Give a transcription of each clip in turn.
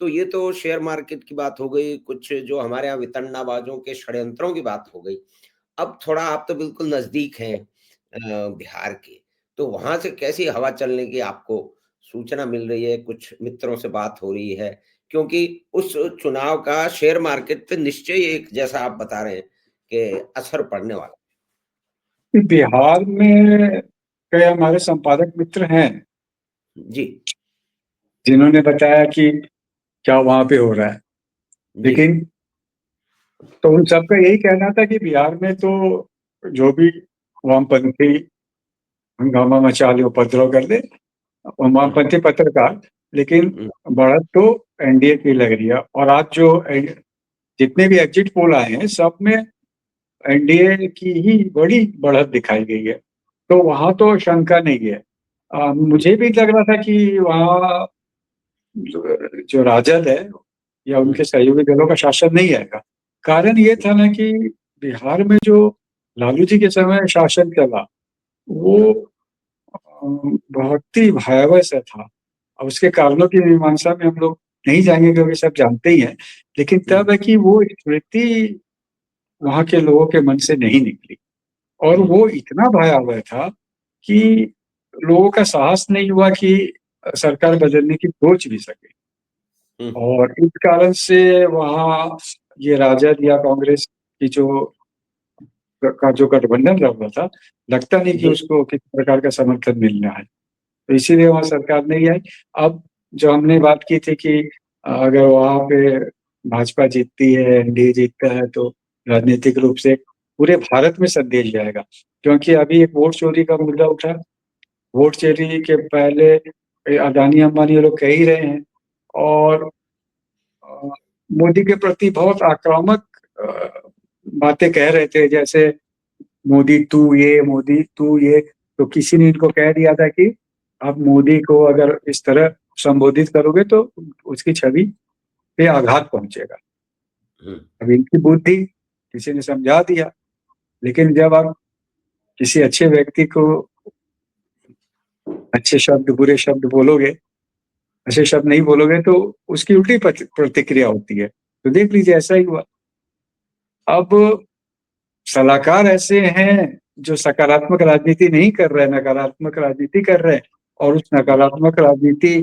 तो ये तो शेयर मार्केट की बात हो गई, कुछ जो हमारे यहाँ वितंडाबाज़ों के षड्यंत्रों की बात हो गई। अब थोड़ा आप तो बिल्कुल नज़दीक हैं बिहार के, तो वहाँ से कैसी हवा चलने की आपको सूचना मिल रही है? कुछ मित्रों से बात हो रही है? क्योंकि उस चुनाव का शेयर मार्केट पे निश्चय एक जैसा आप बता रहे हैं कि असर पड़ने वाला। बिहार में कई हमारे संपादक मित्र हैं जी, जिन्होंने बताया कि क्या वहां पे हो रहा है। जी। लेकिन तो उन सबका यही कहना था कि बिहार में तो जो भी वामपंथी हंगामा मचा ले, उपद्रव कर ले, हुँ, वामपंथी पत्रकार, लेकिन हुँ, बढ़त तो एनडीए की लग रही है। और आज जो जितने भी एग्जिट पोल आए हैं सब में एनडीए की ही बड़ी बढ़त दिखाई गई है। तो वहां तो शंका नहीं है। हुँ, मुझे भी लग रहा था कि वहाँ जो राजद है या हुँ, उनके सहयोगी दलों का शासन नहीं आएगा। कारण ये था ना कि बिहार में जो लालू जी के समय शासन चला वो हुँ, बहुत ही भयावह सा था। और उसके कारणों की मीमांसा में हम लोग नहीं जाएंगे क्योंकि सब जानते ही हैं। लेकिन हुँ, तब है कि वो स्मृति वहाँ के लोगों के मन से नहीं निकली। और हुँ, वो इतना भयावह था कि लोगों का साहस नहीं हुआ कि सरकार बदलने की सोच भी सके। हुँ, और इस कारण से वहाँ ये राजद या कांग्रेस की जो गठबंधन लग रहा था, लगता नहीं कि जी, उसको किसी प्रकार का समर्थन मिलना है। तो इसीलिए वहाँ सरकार नहीं आई। अब जो हमने बात की थी कि अगर वहाँ पे भाजपा जीतती है, एनडीए जीतता है, तो राजनीतिक रूप से पूरे भारत में संदेश जाएगा। क्योंकि अभी एक वोट चोरी का मुद्दा उठा। वोट चोरी के पहले अदानी अंबानी ये लोग कह ही रहे हैं। और अ, मोदी के प्रति बहुत आक्रामक बातें कह रहे थे, जैसे मोदी तू ये, मोदी तू ये। तो किसी ने इनको कह दिया था कि आप मोदी को अगर इस तरह संबोधित करोगे तो उसकी छवि पे आघात पहुंचेगा। हुँ, अब इनकी बुद्धि किसी ने समझा दिया। लेकिन जब आप किसी अच्छे व्यक्ति को अच्छे शब्द बुरे शब्द बोलोगे, अच्छे शब्द नहीं बोलोगे, तो उसकी उल्टी प्रतिक्रिया होती है। तो देख लीजिए ऐसा ही हुआ। अब सलाहकार ऐसे हैं जो सकारात्मक राजनीति नहीं कर रहे, नकारात्मक राजनीति कर रहे हैं। और उस हुँ, नकारात्मक राजनीति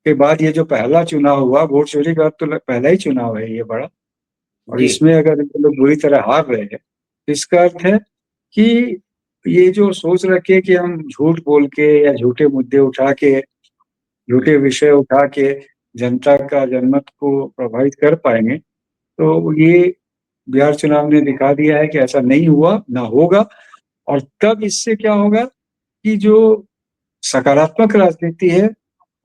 के बाद ये जो पहला चुनाव हुआ, वोट चोरी का तो पहला ही चुनाव है ये बड़ा। और जी, इसमें अगर ये लोग बुरी तरह हार रहे हैं, तो इसका अर्थ है कि ये जो सोच रखे कि हम झूठ बोल के या झूठे मुद्दे उठा के, हुँ, झूठे विषय उठा के जनता का जनमत को प्रभावित कर पाएंगे, तो ये बिहार चुनाव ने दिखा दिया है कि ऐसा नहीं हुआ, ना होगा। और तब इससे क्या होगा कि जो सकारात्मक राजनीति है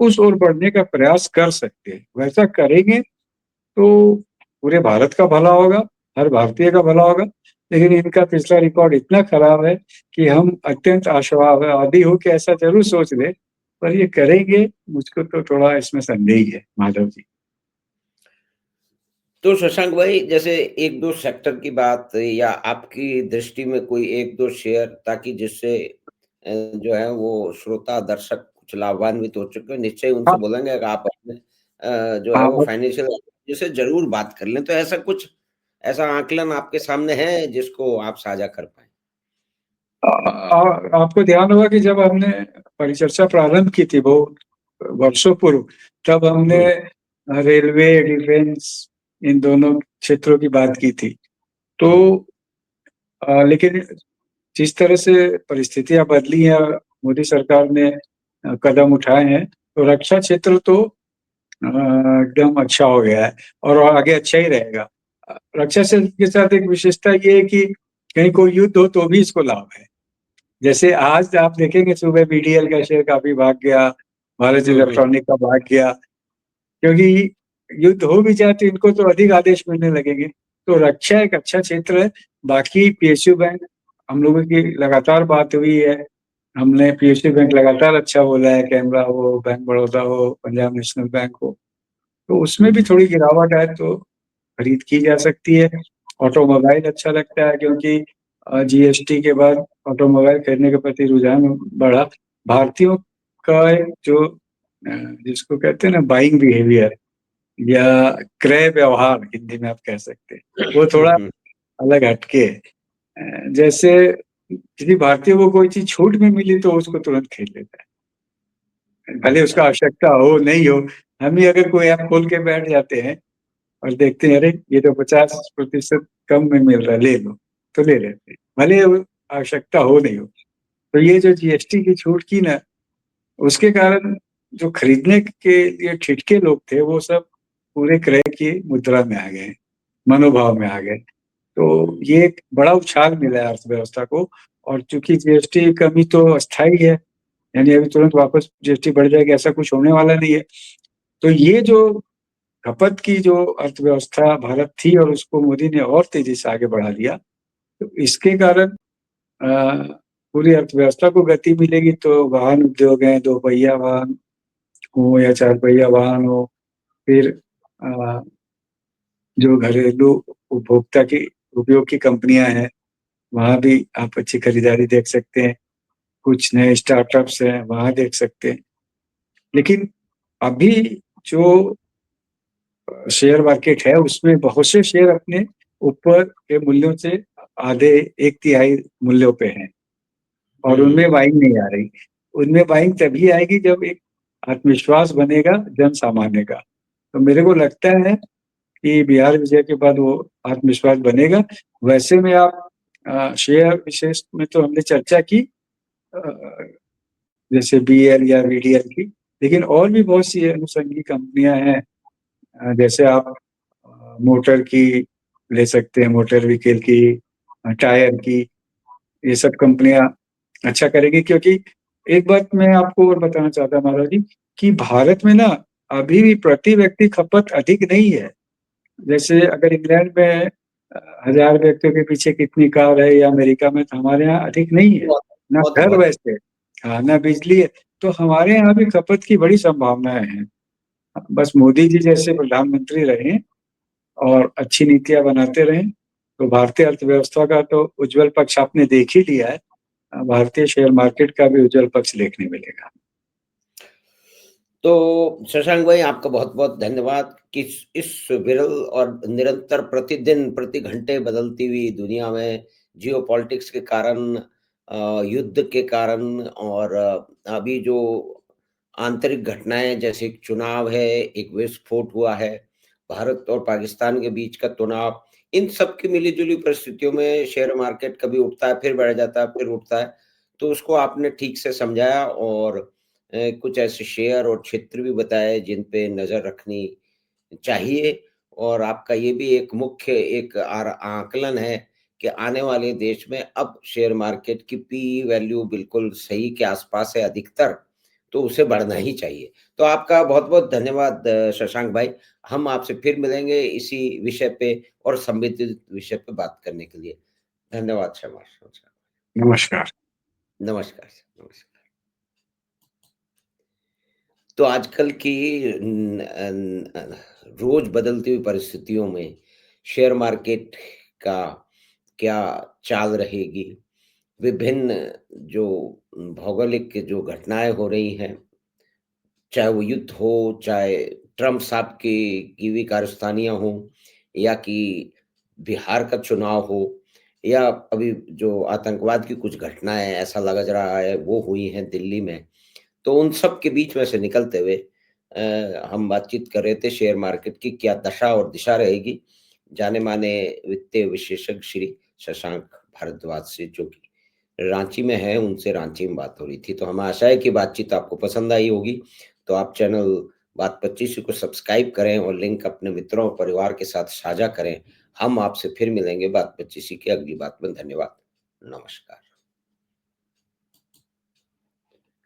उस ओर बढ़ने का प्रयास कर सकते हैं। वैसा करेंगे तो पूरे भारत का भला होगा, हर भारतीय का भला होगा। लेकिन इनका पिछला रिकॉर्ड इतना खराब है कि हम अत्यंत आशावादी हो के ऐसा जरूर सोच ले, पर ये करेंगे मुझको तो थोड़ा इसमें संदेह ही है, माधव जी। तो शशांक भाई जैसे 1-2 सेक्टर की बात या आपकी दृष्टि में कोई 1-2 शेयर ताकि जिससे जो है वो श्रोता, दर्शक कुछ लाभान्वित हो चुके हैं, निश्चय उनसे हाँ, बोलेंगे अगर आप अपने जो है वो हाँ, फाइनेंशियल जैसे ज़रूर बात कर लें। तो ऐसा कुछ ऐसा आकलन आपके सामने है जिसको आप साझा कर पाएँ? आपको ध्यान होगा कि जब हमने परिचर्चा प्रारंभ की थी बहुत वर्षों पूर्व, तब हमने हुँ, रेलवे, डिफेंस, इन दोनों क्षेत्रों की बात की थी। तो हुँ, लेकिन जिस तरह से परिस्थितियां बदली हैं, मोदी सरकार ने कदम उठाए हैं, तो रक्षा क्षेत्र तो एकदम अच्छा हो गया है और आगे अच्छा ही रहेगा। रक्षा क्षेत्र के साथ एक विशेषता ये है कि कहीं कोई युद्ध हो तो भी इसको लाभ है। जैसे आज आप देखेंगे सुबह बीडीएल का शेयर काफी भाग गया, भारत हुँ, हुँ, इलेक्ट्रॉनिक का भाग गया, क्योंकि युद्ध हो भी जाए तो इनको तो अधिक आदेश मिलने लगेंगे। तो रक्षा एक अच्छा क्षेत्र है। बाकी पीएसयू बैंक, हम लोगों की लगातार बात हुई है। हमने पीएसयू बैंक लगातार अच्छा बोला है, कैमरा हो, बैंक बड़ौदा हो, पंजाब नेशनल बैंक हो। तो उसमें भी हुँ, थोड़ी गिरावट है तो खरीद की जा सकती है। ऑटोमोबाइल अच्छा लगता है क्योंकि जीएसटी के बाद ऑटोमोबाइल खरीदने के प्रति रुझान बढ़ा। भारतीयों का एक जो जिसको कहते हैं ना बाइंग बिहेवियर, या क्रय व्यवहार हिंदी में आप कह सकते हैं, वो थोड़ा अलग हटके है। जैसे किसी भारतीय को कोई चीज छूट में मिली तो उसको तुरंत खरीद लेता है, भले अच्छा। उसका आवश्यकता हो नहीं हो। हम ही अगर कोई ऐप खोल के बैठ जाते हैं और देखते हैं, अरे ये तो 50% कम में मिल रहा है, ले लो, तो ले लेते हैं, भले वो आवश्यकता हो नहीं हो। तो ये जो जीएसटी की छूट की ना, उसके कारण जो खरीदने के लिए ठिठके लोग थे वो सब पूरे क्रय की मुद्रा में आ गए, मनोभाव में आ गए। तो ये एक बड़ा उछाल मिला है अर्थव्यवस्था को। और चूंकि जीएसटी कमी तो अस्थायी है, यानी अभी तुरंत वापस जीएसटी बढ़ जाएगी ऐसा कुछ होने वाला नहीं है। तो ये जो खपत की जो अर्थव्यवस्था भारत थी और उसको मोदी ने और तेजी से आगे बढ़ा दिया, तो इसके कारण पूरी अर्थव्यवस्था को गति मिलेगी। तो वाहन उद्योग है, दो पहिया वाहन हो या चार पहिया वाहन हो, फिर अ, जो घरेलू उपभोक्ता की उपयोग की कंपनियां हैं, वहां भी आप अच्छी खरीदारी देख सकते हैं। कुछ नए स्टार्टअप्स हैं, वहां देख सकते हैं। लेकिन अभी जो शेयर मार्केट है उसमें बहुत से शेयर अपने ऊपर के मूल्यों से आधे एक तिहाई मूल्यों पे हैं, और हम्म। उनमें बाइंग नहीं आ रही। उनमें बाइंग तभी आएगी जब एक आत्मविश्वास बनेगा जन सामान्य का। तो मेरे को लगता है कि बिहार विजय के बाद वो आत्मविश्वास बनेगा। वैसे में आप शेयर विशेष में तो हमने चर्चा की, अ, जैसे बीएल या वीडीएल की, लेकिन और भी बहुत सी अनुषंगी कंपनियां हैं। जैसे आप मोटर की ले सकते हैं, मोटर व्हीकल की, टायर की, ये सब कंपनियां अच्छा करेगी। क्योंकि एक बात मैं आपको और बताना चाहता हूं महाराज जी, कि भारत में ना अभी भी प्रति व्यक्ति खपत अधिक नहीं है। जैसे अगर इंग्लैंड में 1000 व्यक्तियों के पीछे कितनी कार है, या अमेरिका में, तो हमारे यहाँ अधिक नहीं है। बहुत ना बहुत घर बहुत। वैसे, हाँ, ना बिजली है। तो हमारे यहाँ भी खपत की बड़ी संभावनाएं हैं। बस मोदी जी जैसे प्रधानमंत्री रहे और अच्छी नीतियां बनाते रहें, तो भारतीय अर्थव्यवस्था का तो उज्जवल पक्ष आपने देख ही लिया है। भारतीय शेयर मार्केट का भी उज्जवल पक्ष देखने मिलेगा। तो शशांक भाई, आपका बहुत-बहुत धन्यवाद कि इस विरल और निरंतर प्रतिदिन, प्रति घंटे बदलती हुई दुनिया में जियोपॉलिटिक्स के कारण, युद्ध के कारण और अभी जो आंतरिक घटनाएँ जैसे एक चुनाव है, एक विस्फोट हुआ है, भारत और पाकिस्तान के बीच का तनाव, इन सब की मिली-जुली परिस्थितियों में शेयर मार्केट कभी उठता है, फिर बैठ जाता है, फिर उठता है। तो उसको आपने ठीक से समझाया और कुछ ऐसे शेयर और क्षेत्र भी बताए जिन पे नज़र रखनी चाहिए। और आपका ये भी एक मुख्य एक आकलन है कि आने वाले देश में अब शेयर मार्केट की पीई वैल्यू बिल्कुल सही के आसपास है अधिकतर, तो उसे बढ़ना ही चाहिए। तो आपका बहुत-बहुत धन्यवाद शशांक भाई। हम आपसे फिर मिलेंगे इसी विषय पे और संबंधित विषय पे बात करने के लिए। धन्यवाद नमस्कार। नमस्कार, नमस्कार। तो आजकल की रोज़ बदलती हुई परिस्थितियों में शेयर मार्केट का क्या चाल रहेगी? विभिन्न जो भौगोलिक जो घटनाएँ हो रही हैं, चाहे वो युद्ध हो, चाहे ट्रम्प साहब की भी कारस्तानियाँ हों, या कि बिहार का चुनाव हो, या अभी जो आतंकवाद की कुछ घटनाएँ ऐसा लग रहा है वो हुई हैं दिल्ली में। तो उन सब के बीच में से निकलते हुए हम बातचीत कर रहे थे शेयर मार्केट की क्या दशा और दिशा रहेगी। जाने-माने वित्तीय विशेषज्ञ श्री शशांक भारद्वाज से, जो कि रांची में हैं, उनसे रांची में बात हो रही थी। तो हमें आशा है कि बातचीत आपको पसंद आई होगी। तो आप चैनल बात 25 को सब्सक्राइब करें और लिंक अपने मित्रों और परिवार के साथ साझा करें। हम आपसे फिर मिलेंगे बात 25 की अगली बात में। धन्यवाद। नमस्कार।